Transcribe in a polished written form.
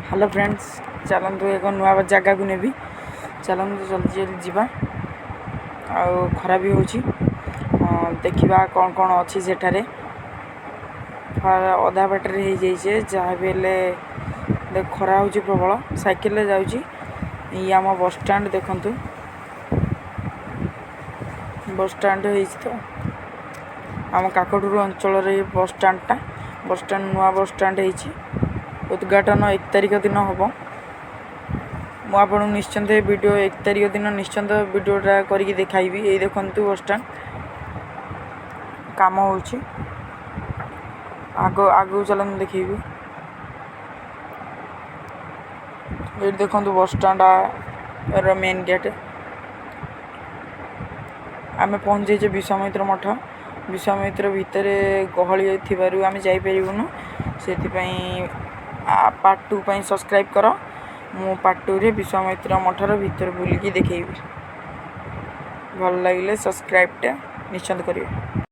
Hello friends, चलतु एक नुआ जगह को नेबी। चलतु जल्दी जल्दी जीवा। खरा भी होची देखा कौन कौन अच्छी सेठारे अधा बाटर हो जाइए जहाँ भी देख खरा हो प्रबल साइकेल जाऊँगी। ये आम बस स्टैंड देखु बस स्टैंड तो आम काकटूर अंचल बस स्टैंड नुआ बस स्टैंड हो उद्घाटन 1 तारिख दिन हम मुझे निश्चिंत वीडियो 1 तारिख दिन निश्चिंत वीडियोटा करके देखाइबी। ये देखु बस स्टैंड काम हो आगू चलन देखेबी। ये देखु बस स्टैंड मेन गेट आम पहुँच जाइए विश्वामित्र मठ। विश्वामित्र भितर गहली थी आम जापरूँ से पार्ट 2 सब्सक्राइब कर। मु पार्ट 2 रे विश्वामित्र मठर भीतर बुलिकी देखेबी। भल लगे सब्सक्राइब निश्चिंत करिए।